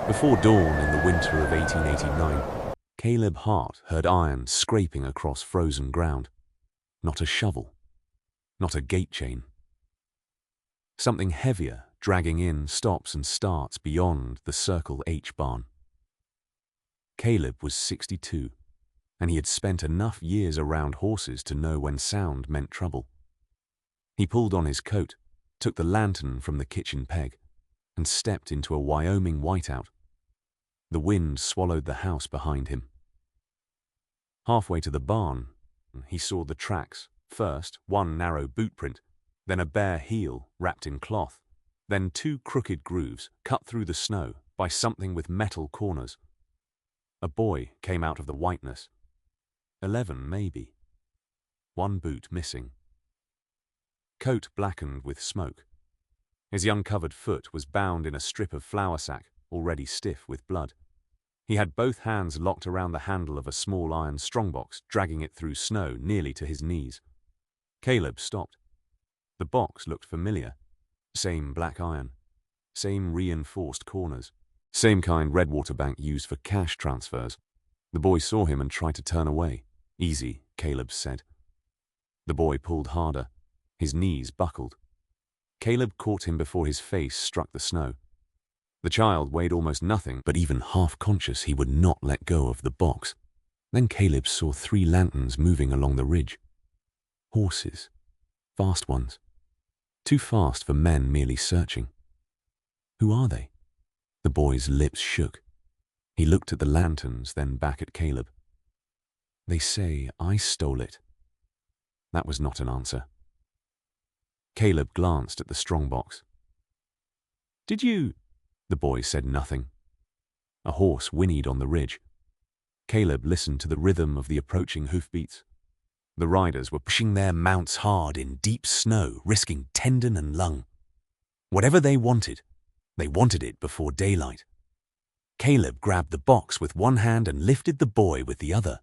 Before dawn in the winter of 1889, Caleb Hart heard iron scraping across frozen ground. Not a shovel. Not a gate chain. Something heavier dragging in stops and starts beyond the Circle H barn. Caleb was 62, and he had spent enough years around horses to know when sound meant trouble. He pulled on his coat, took the lantern from the kitchen peg, and stepped into a Wyoming whiteout. The wind swallowed the house behind him. Halfway to the barn, he saw the tracks. First, one narrow boot print, then a bare heel wrapped in cloth, then two crooked grooves cut through the snow by something with metal corners. A boy came out of the whiteness. 11, maybe. One boot missing. Coat blackened with smoke. His young covered foot was bound in a strip of flour sack, already stiff with blood. He had both hands locked around the handle of a small iron strongbox, dragging it through snow nearly to his knees. Caleb stopped. The box looked familiar. Same black iron. Same reinforced corners. Same kind Redwater Bank used for cash transfers. The boy saw him and tried to turn away. "Easy," Caleb said. The boy pulled harder. His knees buckled. Caleb caught him before his face struck the snow. The child weighed almost nothing, but even half-conscious he would not let go of the box. Then Caleb saw 3 lanterns moving along the ridge. Horses. Fast ones. Too fast for men merely searching. Who are they? The boy's lips shook. He looked at the lanterns, then back at Caleb. "They say I stole it." That was not an answer. Caleb glanced at the strongbox. "Did you—" The boy said nothing. A horse whinnied on the ridge. Caleb listened to the rhythm of the approaching hoofbeats. The riders were pushing their mounts hard in deep snow, risking tendon and lung. Whatever they wanted it before daylight. Caleb grabbed the box with one hand and lifted the boy with the other.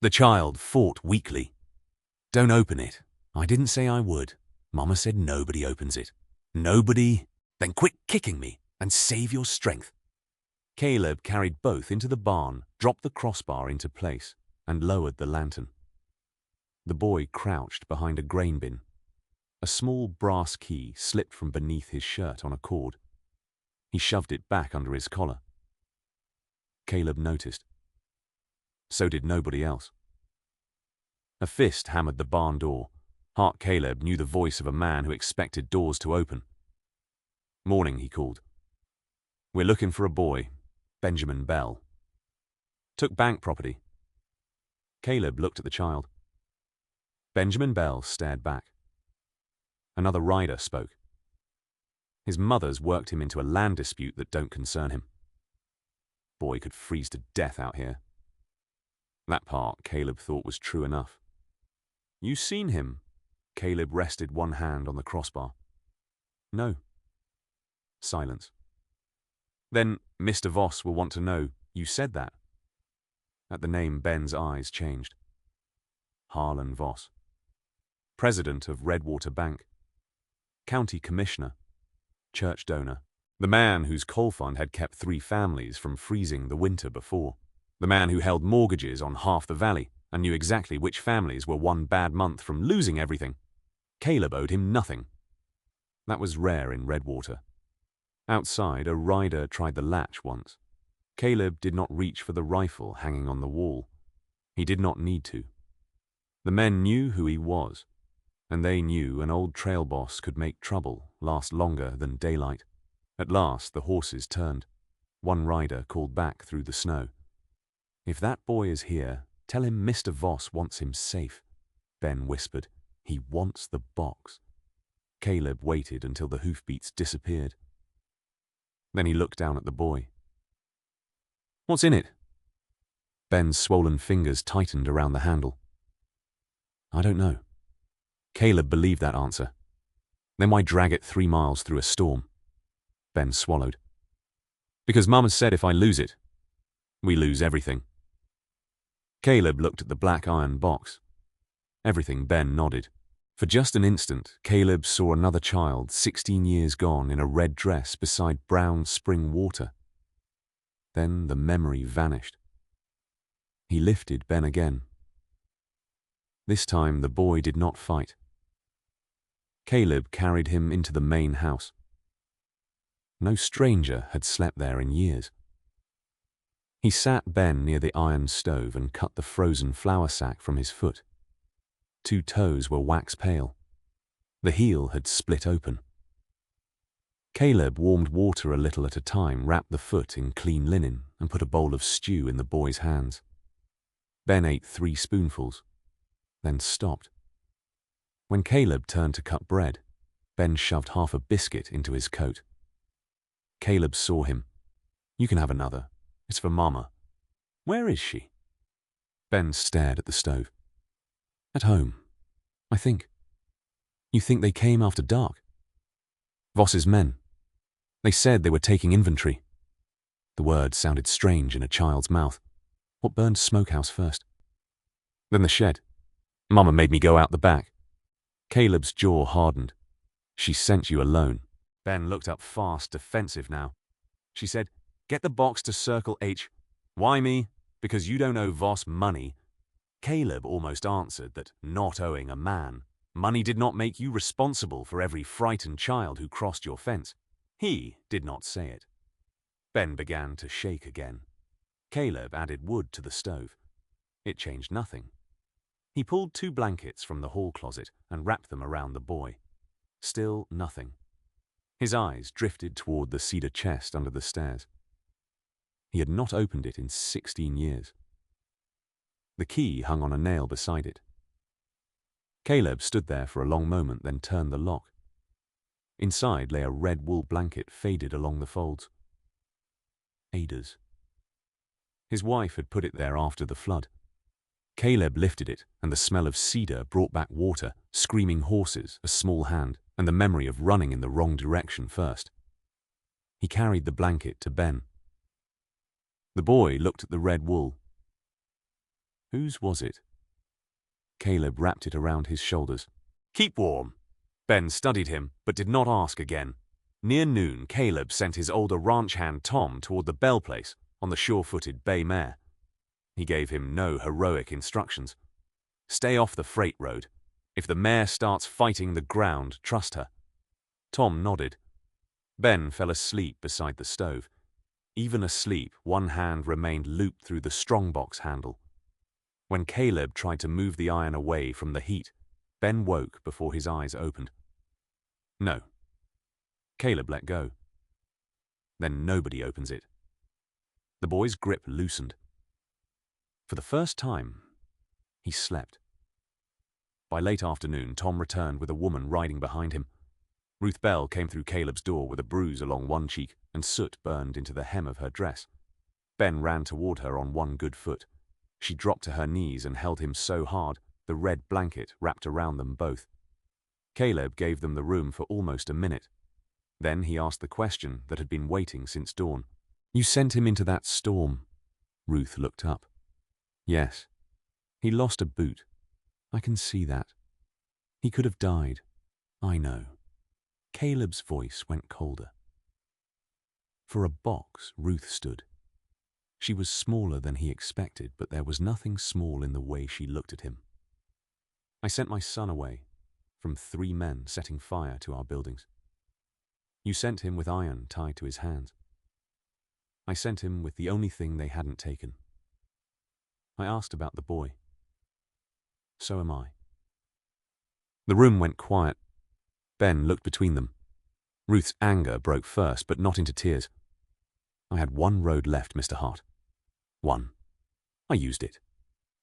The child fought weakly. "Don't open it. I didn't say I would. Mama said nobody opens it. Nobody. Then quit kicking me and save your strength." Caleb carried both into the barn, dropped the crossbar into place, and lowered the lantern. The boy crouched behind a grain bin. A small brass key slipped from beneath his shirt on a cord. He shoved it back under his collar. Caleb noticed. So did nobody else. A fist hammered the barn door. Hart Caleb knew the voice of a man who expected doors to open. "Morning," he called. "We're looking for a boy, Benjamin Bell. Took bank property." Caleb looked at the child. Benjamin Bell stared back. Another rider spoke. His mother's worked him into a land dispute that don't concern him. Boy could freeze to death out here. That part Caleb thought was true enough. "You seen him?" Caleb rested one hand on the crossbar. "No." Silence. "Then Mr. Voss will want to know you said that." At the name, Ben's eyes changed. Harlan Voss. President of Redwater Bank. County Commissioner. Church donor. The man whose coal fund had kept 3 families from freezing the winter before. The man who held mortgages on half the valley and knew exactly which families were one bad month from losing everything. Caleb owed him nothing. That was rare in Redwater. Outside, a rider tried the latch once. Caleb did not reach for the rifle hanging on the wall. He did not need to. The men knew who he was, and they knew an old trail boss could make trouble last longer than daylight. At last, the horses turned. One rider called back through the snow. "If that boy is here, tell him Mr. Voss wants him safe," Ben whispered. "He wants the box." Caleb waited until the hoofbeats disappeared. Then he looked down at the boy. "What's in it?" Ben's swollen fingers tightened around the handle. "I don't know." Caleb believed that answer. "Then why drag it 3 miles through a storm?" Ben swallowed. "Because Mama said if I lose it, we lose everything." Caleb looked at the black iron box. Everything. Ben nodded. For just an instant, Caleb saw another child, 16 years gone, in a red dress beside brown spring water. Then the memory vanished. He lifted Ben again. This time the boy did not fight. Caleb carried him into the main house. No stranger had slept there in years. He sat Ben near the iron stove and cut the frozen flour sack from his foot. 2 toes were wax pale. The heel had split open. Caleb warmed water a little at a time, wrapped the foot in clean linen, and put a bowl of stew in the boy's hands. Ben ate 3 spoonfuls, then stopped. When Caleb turned to cut bread, Ben shoved half a biscuit into his coat. Caleb saw him. "You can have another. It's for Mama." "Where is she?" Ben stared at the stove. "At home, I think." "You think they came after dark?" "Voss's men. They said they were taking inventory." The word sounded strange in a child's mouth. What burned smokehouse first? Then the shed. "Mama made me go out the back." Caleb's jaw hardened. "She sent you alone." Ben looked up fast, defensive now. She said, "Get the box to Circle H." "Why me?" "Because you don't owe Voss money." Caleb almost answered that, not owing a man, money did not make you responsible for every frightened child who crossed your fence. He did not say it. Ben began to shake again. Caleb added wood to the stove. It changed nothing. He pulled 2 blankets from the hall closet and wrapped them around the boy. Still nothing. His eyes drifted toward the cedar chest under the stairs. He had not opened it in 16 years. The key hung on a nail beside it. Caleb stood there for a long moment, then turned the lock. Inside lay a red wool blanket faded along the folds. Ada's. His wife had put it there after the flood. Caleb lifted it, and the smell of cedar brought back water, screaming horses, a small hand, and the memory of running in the wrong direction first. He carried the blanket to Ben. The boy looked at the red wool. Whose was it? Caleb wrapped it around his shoulders. "Keep warm." Ben studied him, but did not ask again. Near noon, Caleb sent his older ranch hand Tom toward the Bell place on the sure-footed bay mare. He gave him no heroic instructions. "Stay off the freight road. If the mare starts fighting the ground, trust her." Tom nodded. Ben fell asleep beside the stove. Even asleep, one hand remained looped through the Strongbox handle. When Caleb tried to move the iron away from the heat, Ben woke before his eyes opened. No. Caleb let go. Then nobody opens it. The boy's grip loosened. For the first time, he slept. By late afternoon, Tom returned with a woman riding behind him. Ruth Bell came through Caleb's door with a bruise along one cheek and soot burned into the hem of her dress. Ben ran toward her on one good foot. She dropped to her knees and held him so hard, the red blanket wrapped around them both. Caleb gave them the room for almost a minute. Then he asked the question that had been waiting since dawn. "You sent him into that storm." Ruth looked up. "Yes. He lost a boot. I can see that. He could have died. I know." Caleb's voice went colder. For a box, Ruth stood. She was smaller than he expected, but there was nothing small in the way she looked at him. "I sent my son away from 3 men setting fire to our buildings. You sent him with iron tied to his hands. I sent him with the only thing they hadn't taken. I asked about the boy. So am I." The room went quiet. Ben looked between them. Ruth's anger broke first, but not into tears. "I had 1 road left, Mr. Hart. 1. I used it."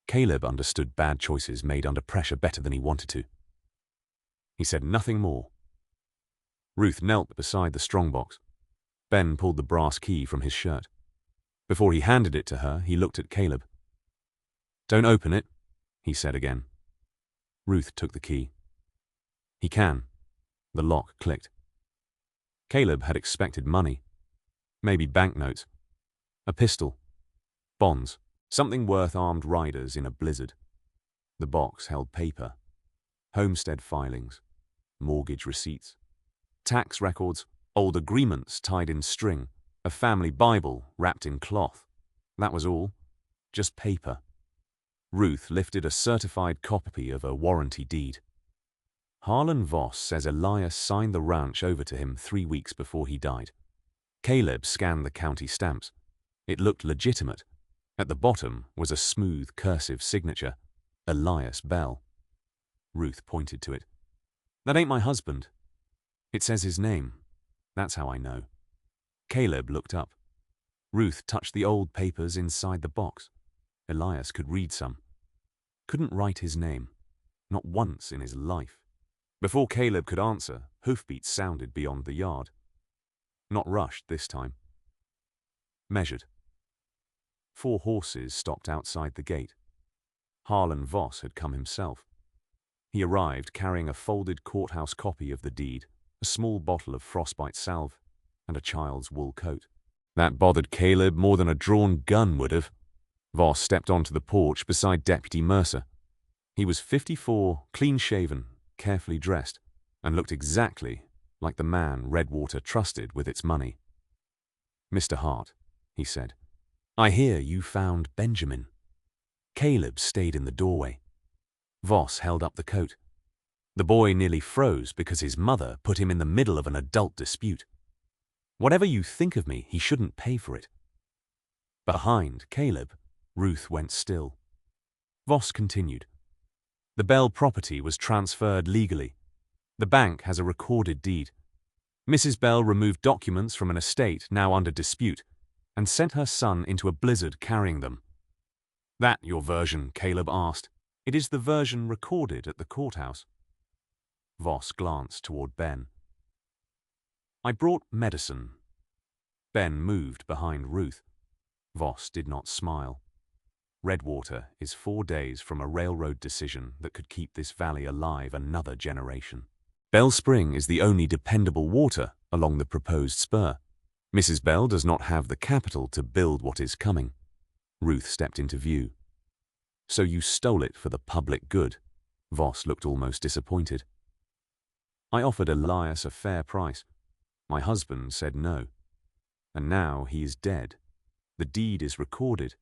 Caleb understood bad choices made under pressure better than he wanted to. He said nothing more. Ruth knelt beside the strongbox. Ben pulled the brass key from his shirt. Before he handed it to her, he looked at Caleb. "Don't open it," he said again. Ruth took the key. "He can." The lock clicked. Caleb had expected money. Maybe banknotes. A pistol. Bonds. Something worth armed riders in a blizzard. The box held paper. Homestead filings. Mortgage receipts. Tax records. Old agreements tied in string. A family Bible wrapped in cloth. That was all. Just paper. Ruth lifted a certified copy of a warranty deed. Harlan Voss says Elias signed the ranch over to him 3 weeks before he died. Caleb scanned the county stamps. It looked legitimate. At the bottom was a smooth cursive signature, Elias Bell. Ruth pointed to it. That ain't my husband. It says his name. That's how I know. Caleb looked up. Ruth touched the old papers inside the box. Elias could read some. Couldn't write his name. Not once in his life. Before Caleb could answer, hoofbeats sounded beyond the yard. Not rushed this time. Measured. 4 horses stopped outside the gate. Harlan Voss had come himself. He arrived carrying a folded courthouse copy of the deed, a small bottle of frostbite salve, and a child's wool coat. That bothered Caleb more than a drawn gun would have. Voss stepped onto the porch beside Deputy Mercer. He was 54, clean-shaven, carefully dressed, and looked exactly like the man Redwater trusted with its money. Mr. Hart, he said, I hear you found Benjamin. Caleb stayed in the doorway. Voss held up the coat. The boy nearly froze because his mother put him in the middle of an adult dispute. Whatever you think of me, he shouldn't pay for it. Behind Caleb, Ruth went still. Voss continued. The Bell property was transferred legally. The bank has a recorded deed. Mrs. Bell removed documents from an estate now under dispute and sent her son into a blizzard carrying them. That your version? Caleb asked. It is the version recorded at the courthouse. Voss glanced toward Ben. I brought medicine. Ben moved behind Ruth. Voss did not smile. Redwater is 4 days from a railroad decision that could keep this valley alive another generation. Bell Spring is the only dependable water along the proposed spur. Mrs. Bell does not have the capital to build what is coming. Ruth stepped into view. So you stole it for the public good. Voss looked almost disappointed. I offered Elias a fair price. My husband said no. And now he is dead. The deed is recorded,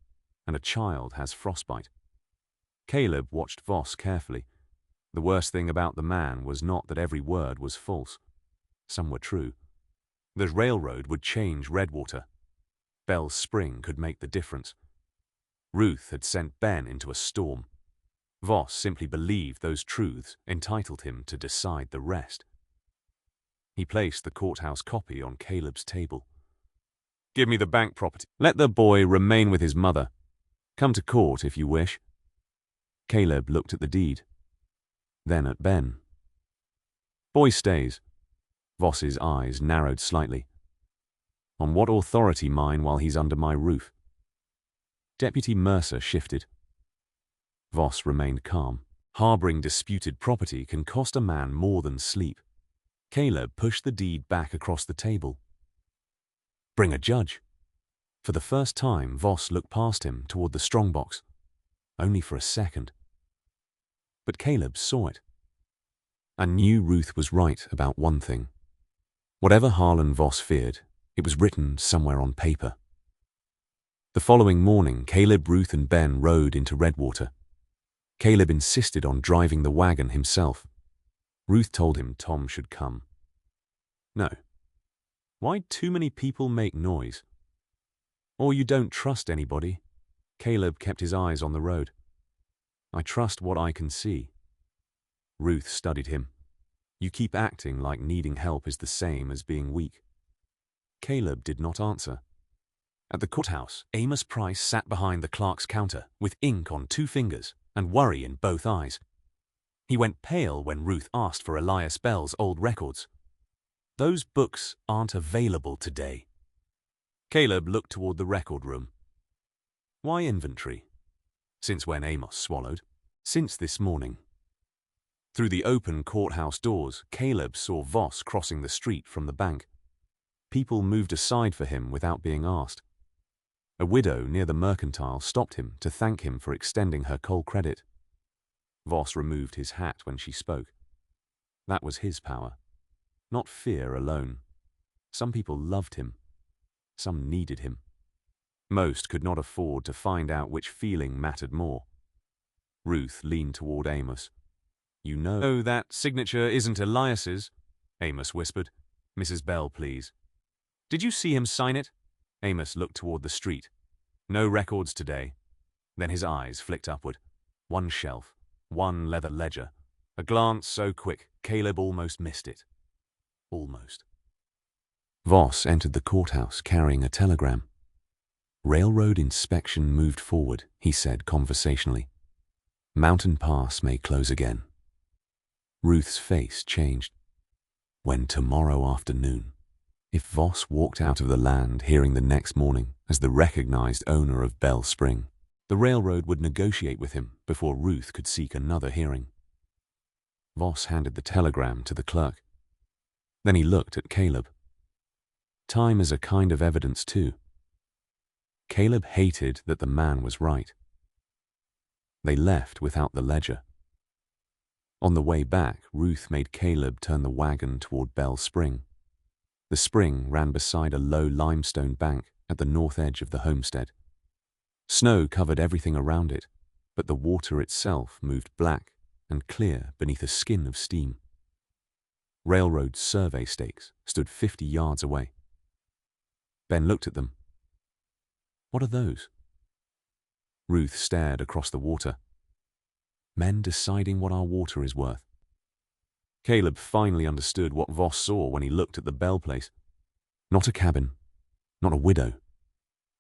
and a child has frostbite. Caleb watched Voss carefully. The worst thing about the man was not that every word was false. Some were true. The railroad would change Redwater. Bell Spring could make the difference. Ruth had sent Ben into a storm. Voss simply believed those truths entitled him to decide the rest. He placed the courthouse copy on Caleb's table. Give me the bank property. Let the boy remain with his mother. Come to court if you wish. Caleb looked at the deed, then at Ben. Boy stays. Voss's eyes narrowed slightly. On what authority mine while he's under my roof? Deputy Mercer shifted. Voss remained calm. Harboring disputed property can cost a man more than sleep. Caleb pushed the deed back across the table. Bring a judge. For the first time, Voss looked past him toward the strongbox. Only for a second. But Caleb saw it. And knew Ruth was right about one thing. Whatever Harlan Voss feared, it was written somewhere on paper. The following morning, Caleb, Ruth, and Ben rode into Redwater. Caleb insisted on driving the wagon himself. Ruth told him Tom should come. No. Why too many people make noise? Or you don't trust anybody? Caleb kept his eyes on the road. I trust what I can see. Ruth studied him. You keep acting like needing help is the same as being weak. Caleb did not answer. At the courthouse, Amos Price sat behind the clerk's counter with ink on 2 fingers and worry in both eyes. He went pale when Ruth asked for Elias Bell's old records. Those books aren't available today. Caleb looked toward the record room. Why inventory? Since when Amos swallowed? Since this morning. Through the open courthouse doors, Caleb saw Voss crossing the street from the bank. People moved aside for him without being asked. A widow near the mercantile stopped him to thank him for extending her coal credit. Voss removed his hat when she spoke. That was his power. Not fear alone. Some people loved him. Some needed him. Most could not afford to find out which feeling mattered more. Ruth leaned toward Amos. "You know that signature isn't Elias's," Amos whispered. "Mrs. Bell, please." "Did you see him sign it?" Amos looked toward the street. "No records today." Then his eyes flicked upward. One shelf, one leather ledger. A glance so quick, Caleb almost missed it. Almost. Voss entered the courthouse carrying a telegram. "Railroad inspection moved forward," he said conversationally. "Mountain Pass may close again." Ruth's face changed. When tomorrow afternoon? If Voss walked out of the land hearing the next morning as the recognized owner of Bell Spring, the railroad would negotiate with him before Ruth could seek another hearing. Voss handed the telegram to the clerk. Then he looked at Caleb. Time is a kind of evidence too. Caleb hated that the man was right. They left without the ledger. On the way back, Ruth made Caleb turn the wagon toward Bell Spring. The spring ran beside a low limestone bank at the north edge of the homestead. Snow covered everything around it, but the water itself moved black and clear beneath a skin of steam. Railroad survey stakes stood 50 yards away. Ben looked at them. "What are those?" Ruth stared across the water. "Men deciding what our water is worth." Caleb finally understood what Voss saw when he looked at the Bell place. Not a cabin, not a widow.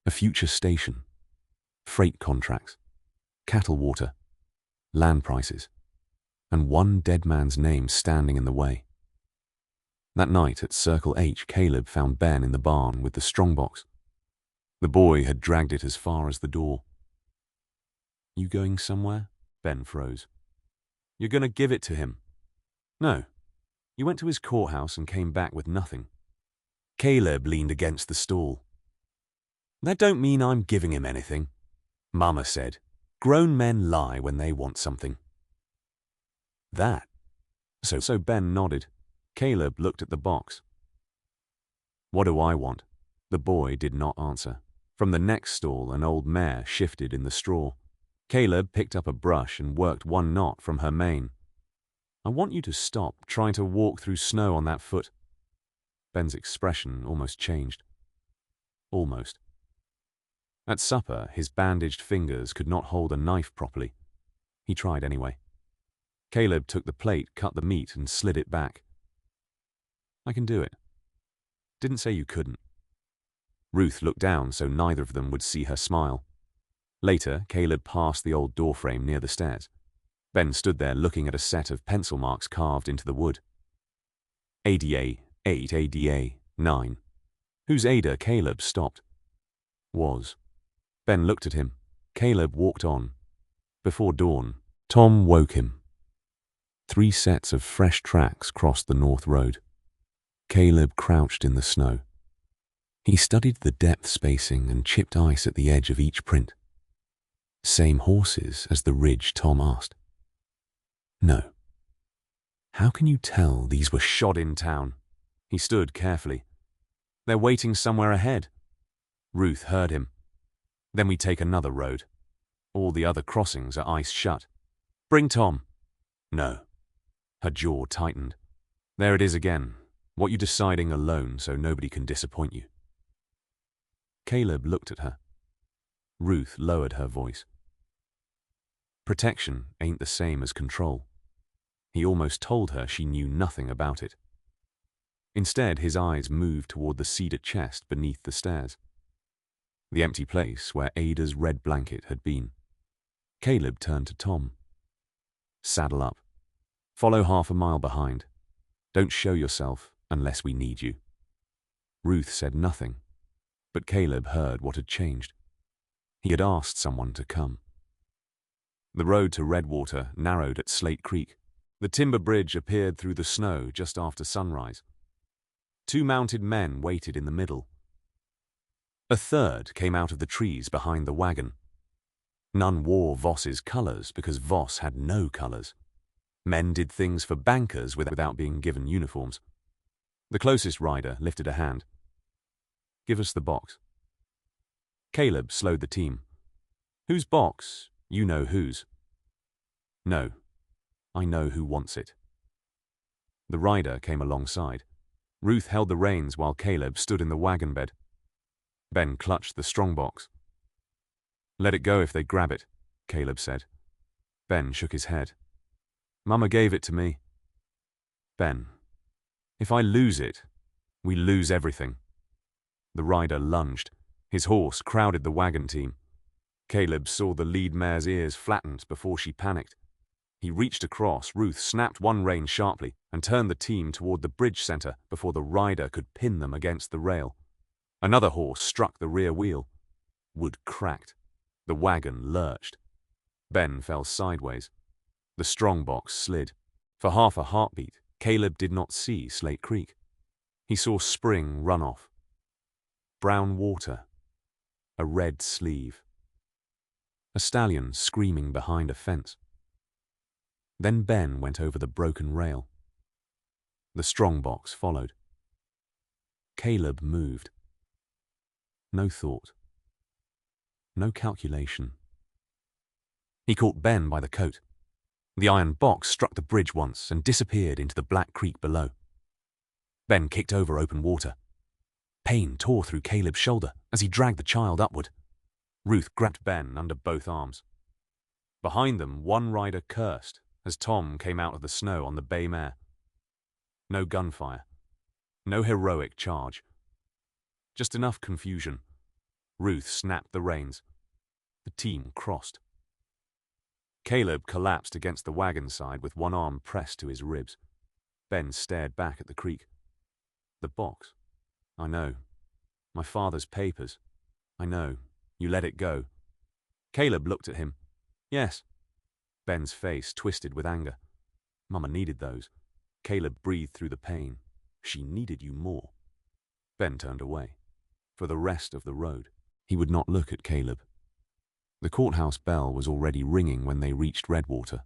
A future station. Freight contracts. Cattle water. Land prices. And one dead man's name standing in the way. That night at Circle H, Caleb found Ben in the barn with the Strongbox. The boy had dragged it as far as the door. "You going somewhere?" Ben froze. "You're going to give it to him." "No. You went to his courthouse and came back with nothing." Caleb leaned against the stall. "That don't mean I'm giving him anything," Mama said. "Grown men lie when they want something." "That?" So Ben nodded. Caleb looked at the box. "What do I want?" The boy did not answer. From the next stall, an old mare shifted in the straw. Caleb picked up a brush and worked one knot from her mane. "I want you to stop trying to walk through snow on that foot." Ben's expression almost changed. Almost. At supper, his bandaged fingers could not hold a knife properly. He tried anyway. Caleb took the plate, cut the meat, and slid it back. "I can do it." "Didn't say you couldn't." Ruth looked down so neither of them would see her smile. Later, Caleb passed the old doorframe near the stairs. Ben stood there looking at a set of pencil marks carved into the wood. ADA 8, ADA 9. Whose Ada? Caleb stopped. Was. Ben looked at him. Caleb walked on. Before dawn, Tom woke him. 3 sets of fresh tracks crossed the north road. Caleb crouched in the snow. He studied the depth spacing and chipped ice at the edge of each print. Same horses as the ridge, Tom asked. No. How can you tell these were shod in town? He stood carefully. They're waiting somewhere ahead. Ruth heard him. Then we take another road. All the other crossings are ice shut. Bring Tom. No. Her jaw tightened. There it is again. What you deciding alone so nobody can disappoint you. Caleb looked at her. Ruth lowered her voice. Protection ain't the same as control. He almost told her she knew nothing about it. Instead, his eyes moved toward the cedar chest beneath the stairs. The empty place where Ada's red blanket had been. Caleb turned to Tom. Saddle up. Follow half a mile behind. Don't show yourself unless we need you. Ruth said nothing, but Caleb heard what had changed. He had asked someone to come. The road to Redwater narrowed at Slate Creek. The timber bridge appeared through the snow just after sunrise. 2 mounted men waited in the middle. A third came out of the trees behind the wagon. None wore Voss's colors because Voss had no colors. Men did things for bankers without being given uniforms. The closest rider lifted a hand. Give us the box. Caleb slowed the team. Whose box? You know whose. No, I know who wants it. The rider came alongside. Ruth held the reins while Caleb stood in the wagon bed. Ben clutched the strongbox. Let it go if they grab it, Caleb said. Ben shook his head. Mama gave it to me. Ben, if I lose it, we lose everything. The rider lunged. His horse crowded the wagon team. Caleb saw the lead mare's ears flattened before she panicked. He reached across. Ruth snapped one rein sharply and turned the team toward the bridge center before the rider could pin them against the rail. Another horse struck the rear wheel. Wood cracked. The wagon lurched. Ben fell sideways. The strongbox slid. For half a heartbeat, Caleb did not see Slate Creek. He saw spring runoff. Brown water. A red sleeve. A stallion screaming behind a fence. Then Ben went over the broken rail. The strongbox followed. Caleb moved. No thought. No calculation. He caught Ben by the coat. The iron box struck the bridge once and disappeared into the black creek below. Ben kicked over open water. Pain tore through Caleb's shoulder as he dragged the child upward. Ruth grabbed Ben under both arms. Behind them, one rider cursed as Tom came out of the snow on the bay mare. No gunfire. No heroic charge. Just enough confusion. Ruth snapped the reins. The team crossed. Caleb collapsed against the wagon side with one arm pressed to his ribs. Ben stared back at the creek. The box. I know. My father's papers. I know. You let it go. Caleb looked at him. Yes. Ben's face twisted with anger. Mama needed those. Caleb breathed through the pain. She needed you more. Ben turned away. For the rest of the road, he would not look at Caleb. The courthouse bell was already ringing when they reached Redwater.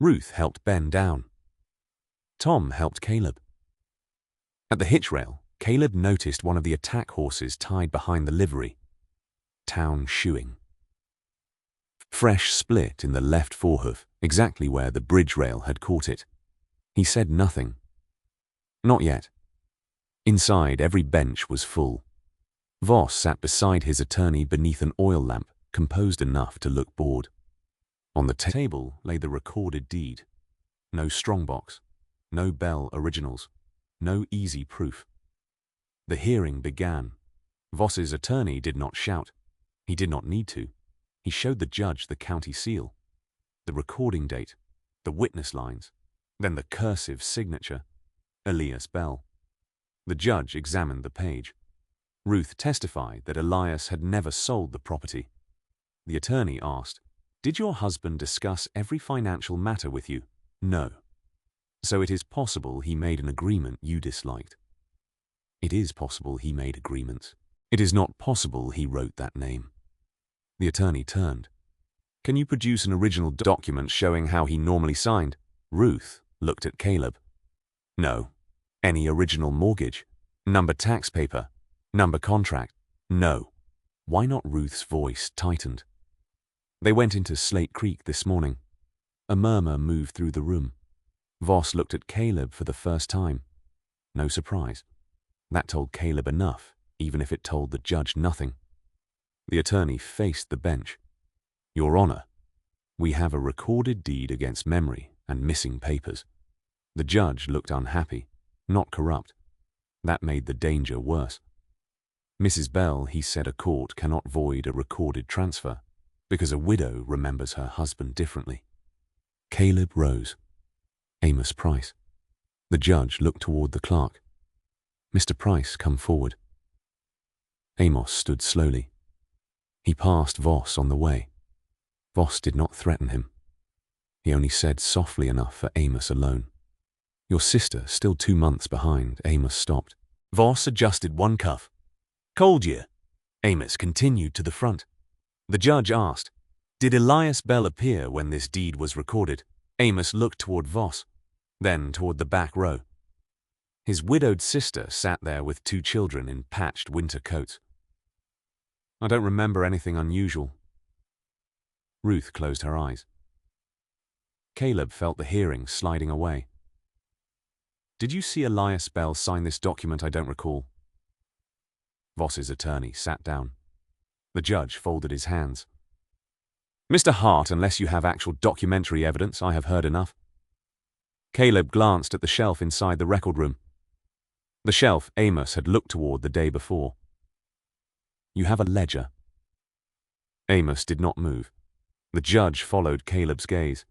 Ruth helped Ben down. Tom helped Caleb. At the hitch rail, Caleb noticed one of the attack horses tied behind the livery. Town shoeing. Fresh split in the left forehoof, exactly where the bridge rail had caught it. He said nothing. Not yet. Inside, every bench was full. Voss sat beside his attorney beneath an oil lamp, composed enough to look bored. On the table lay the recorded deed. No strongbox, no Bell originals, no easy proof. The hearing began. Voss's attorney did not shout. He did not need to. He showed the judge the county seal, the recording date, the witness lines, then the cursive signature, Elias Bell. The judge examined the page. Ruth testified that Elias had never sold the property. The attorney asked, "Did your husband discuss every financial matter with you?" No. So it is possible he made an agreement you disliked. It is possible he made agreements. It is not possible he wrote that name. The attorney turned. Can you produce an original document showing how he normally signed? Ruth looked at Caleb. No. Any original mortgage? Number tax paper? Number contract? No. Why not? Ruth's voice tightened. They went into Slate Creek this morning. A murmur moved through the room. Voss looked at Caleb for the first time. No surprise. That told Caleb enough, even if it told the judge nothing. The attorney faced the bench. Your Honor, we have a recorded deed against memory and missing papers. The judge looked unhappy, not corrupt. That made the danger worse. Mrs. Bell, he said, a court cannot void a recorded transfer because a widow remembers her husband differently. Caleb rose. Amos Price. The judge looked toward the clerk. Mr. Price, come forward. Amos stood slowly. He passed Voss on the way. Voss did not threaten him. He only said softly enough for Amos alone. Your sister, still 2 months behind. Amos stopped. Voss adjusted one cuff. Cold year. Amos continued to the front. The judge asked, did Elias Bell appear when this deed was recorded? Amos looked toward Voss, then toward the back row. His widowed sister sat there with 2 children in patched winter coats. I don't remember anything unusual. Ruth closed her eyes. Caleb felt the hearing sliding away. Did you see Elias Bell sign this document? I don't recall. Voss's attorney sat down. The judge folded his hands. Mr. Hart, unless you have actual documentary evidence, I have heard enough. Caleb glanced at the shelf inside the record room. The shelf Amos had looked toward the day before. You have a ledger. Amos did not move. The judge followed Caleb's gaze.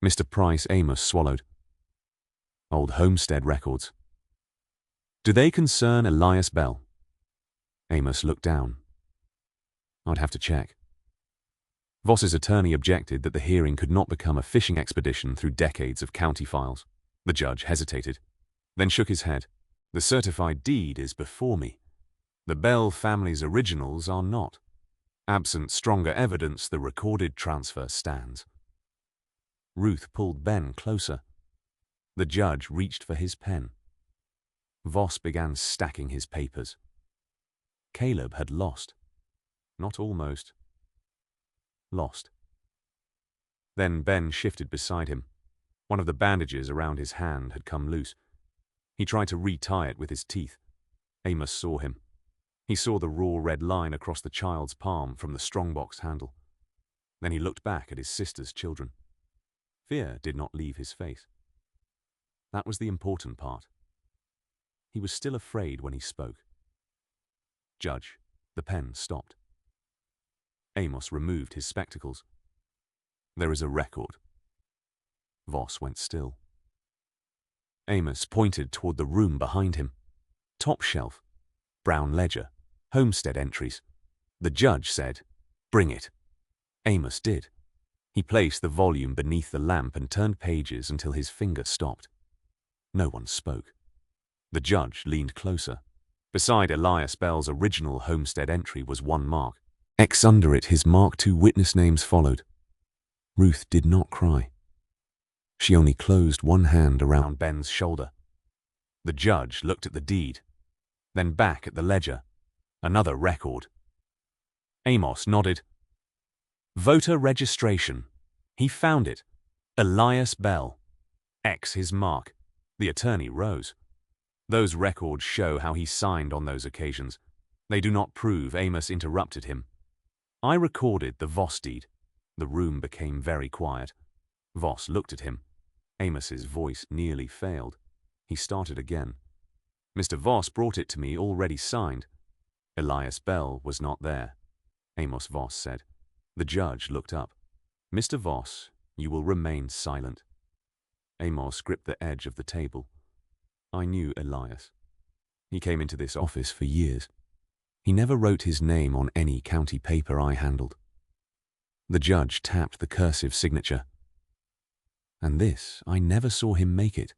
Mr. Price. Amos swallowed. Old homestead records. Do they concern Elias Bell? Amos looked down. I'd have to check. Voss's attorney objected that the hearing could not become a fishing expedition through decades of county files. The judge hesitated, then shook his head. The certified deed is before me. The Bell family's originals are not. Absent stronger evidence, the recorded transfer stands. Ruth pulled Ben closer. The judge reached for his pen. Voss began stacking his papers. Caleb had lost. Not almost. Lost. Then Ben shifted beside him. One of the bandages around his hand had come loose. He tried to retie it with his teeth. Amos saw him. He saw the raw red line across the child's palm from the strongbox handle. Then he looked back at his sister's children. Fear did not leave his face. That was the important part. He was still afraid when he spoke. Judge, the pen stopped. Amos removed his spectacles. There is a record. Voss went still. Amos pointed toward the room behind him. Top shelf. Brown ledger. Homestead entries. The judge said, "Bring it." Amos did. He placed the volume beneath the lamp and turned pages until his finger stopped. No one spoke. The judge leaned closer. Beside Elias Bell's original homestead entry was one mark. X under it, his Mark II witness names followed. Ruth did not cry. She only closed one hand around Ben's shoulder. The judge looked at the deed, then back at the ledger. Another record. Amos nodded. Voter registration. He found it. Elias Bell. X his mark. The attorney rose. Those records show how he signed on those occasions. They do not prove. Amos interrupted him. I recorded the Voss deed. The room became very quiet. Voss looked at him. Amos's voice nearly failed. He started again. Mr. Voss brought it to me already signed. Elias Bell was not there. Amos Voss said. The judge looked up. Mr. Voss, you will remain silent. Amos gripped the edge of the table. I knew Elias. He came into this office for years. He never wrote his name on any county paper I handled. The judge tapped the cursive signature. And this, I never saw him make it.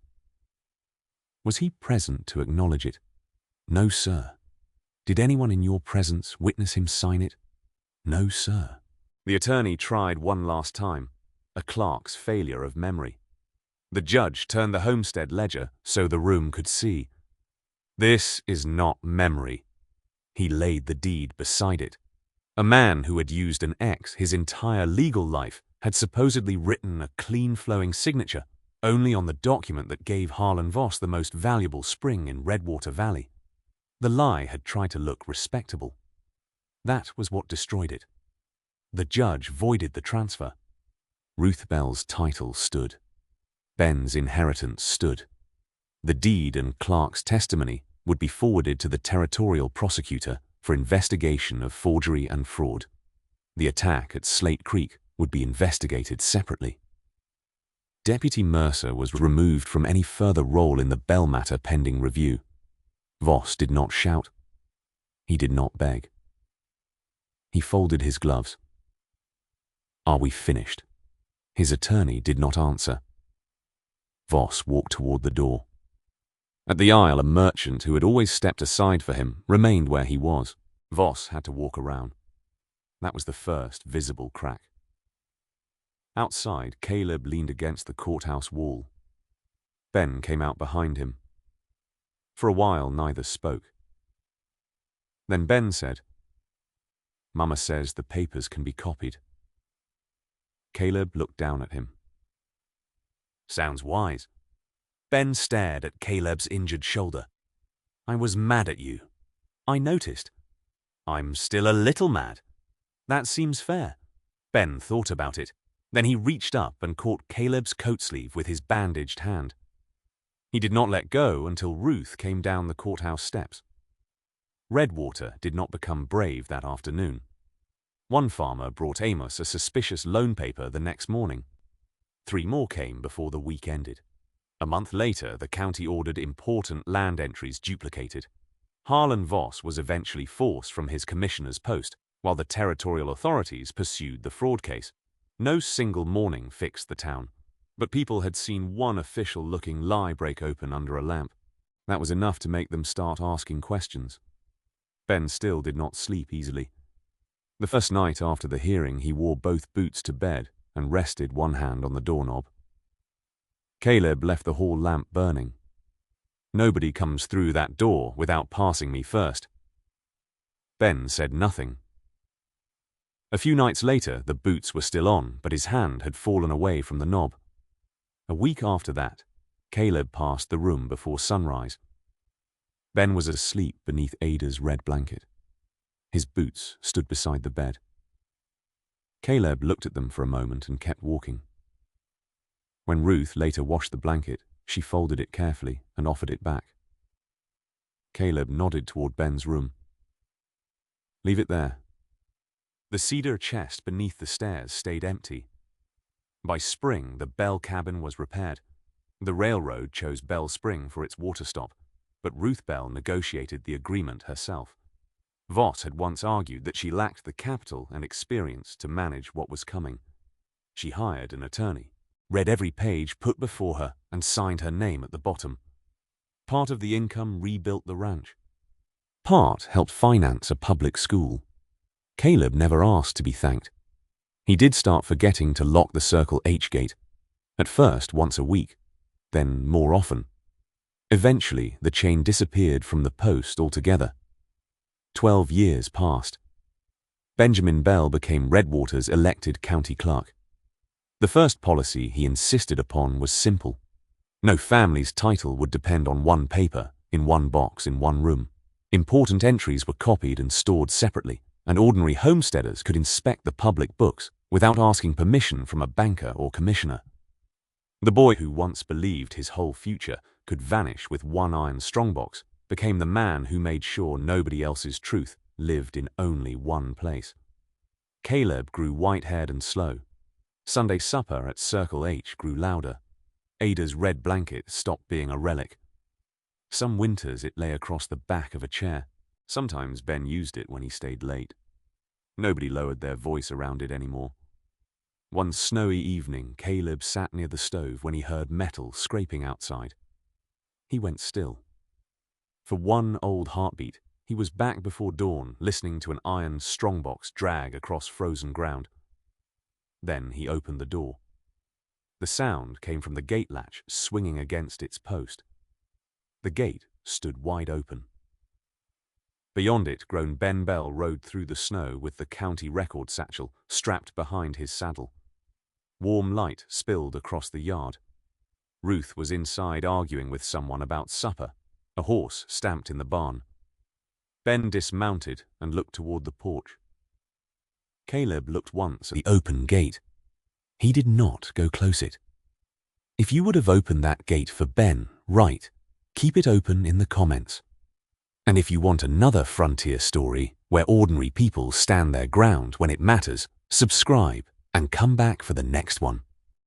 Was he present to acknowledge it? No, sir. Did anyone in your presence witness him sign it? No, sir. The attorney tried one last time, a clerk's failure of memory. The judge turned the homestead ledger so the room could see. This is not memory. He laid the deed beside it. A man who had used an X his entire legal life had supposedly written a clean-flowing signature only on the document that gave Harlan Voss the most valuable spring in Redwater Valley. The lie had tried to look respectable. That was what destroyed it. The judge voided the transfer. Ruth Bell's title stood. Ben's inheritance stood. The deed and Clark's testimony would be forwarded to the territorial prosecutor for investigation of forgery and fraud. The attack at Slate Creek would be investigated separately. Deputy Mercer was removed from any further role in the Bell matter pending review. Voss did not shout. He did not beg. He folded his gloves. Are we finished? His attorney did not answer. Voss walked toward the door. At the aisle, a merchant who had always stepped aside for him remained where he was. Voss had to walk around. That was the first visible crack. Outside, Caleb leaned against the courthouse wall. Ben came out behind him. For a while, neither spoke. Then Ben said, "Mama says the papers can be copied." Caleb looked down at him. "Sounds wise." Ben stared at Caleb's injured shoulder. "I was mad at you. I noticed. I'm still a little mad. That seems fair." Ben thought about it. Then he reached up and caught Caleb's coat sleeve with his bandaged hand. He did not let go until Ruth came down the courthouse steps. Redwater did not become brave that afternoon. One farmer brought Amos a suspicious loan paper the next morning. 3 more came before the week ended. A month later, the county ordered important land entries duplicated. Harlan Voss was eventually forced from his commissioner's post, while the territorial authorities pursued the fraud case. No single morning fixed the town, but people had seen one official-looking lie break open under a lamp. That was enough to make them start asking questions. Ben still did not sleep easily. The first night after the hearing, he wore both boots to bed and rested one hand on the doorknob. Caleb left the hall lamp burning. "Nobody comes through that door without passing me first." Ben said nothing. A few nights later, the boots were still on, but his hand had fallen away from the knob. A week after that, Caleb passed the room before sunrise. Ben was asleep beneath Ada's red blanket. His boots stood beside the bed. Caleb looked at them for a moment and kept walking. When Ruth later washed the blanket, she folded it carefully and offered it back. Caleb nodded toward Ben's room. "Leave it there." The cedar chest beneath the stairs stayed empty. By spring, the Bell cabin was repaired. The railroad chose Bell Spring for its water stop, but Ruth Bell negotiated the agreement herself. Voss had once argued that she lacked the capital and experience to manage what was coming. She hired an attorney, read every page put before her, and signed her name at the bottom. Part of the income rebuilt the ranch. Part helped finance a public school. Caleb never asked to be thanked. He did start forgetting to lock the Circle H gate, at first once a week, then more often. Eventually, the chain disappeared from the post altogether. 12 years passed. Benjamin Bell became Redwater's elected county clerk. The first policy he insisted upon was simple. No family's title would depend on one paper, in one box, in one room. Important entries were copied and stored separately, and ordinary homesteaders could inspect the public books without asking permission from a banker or commissioner. The boy who once believed his whole future could vanish with one iron strongbox became the man who made sure nobody else's truth lived in only one place. Caleb grew white-haired and slow. Sunday supper at Circle H grew louder. Ada's red blanket stopped being a relic. Some winters it lay across the back of a chair. Sometimes Ben used it when he stayed late. Nobody lowered their voice around it anymore. One snowy evening, Caleb sat near the stove when he heard metal scraping outside. He went still. For one old heartbeat, he was back before dawn, listening to an iron strongbox drag across frozen ground. Then he opened the door. The sound came from the gate latch swinging against its post. The gate stood wide open. Beyond it, grown Ben Bell rode through the snow with the county record satchel strapped behind his saddle. Warm light spilled across the yard. Ruth was inside arguing with someone about supper. A horse stamped in the barn. Ben dismounted and looked toward the porch. Caleb looked once at the open gate. He did not go close it. If you would have opened that gate for Ben, write, keep it open in the comments. And if you want another frontier story where ordinary people stand their ground when it matters, subscribe and come back for the next one.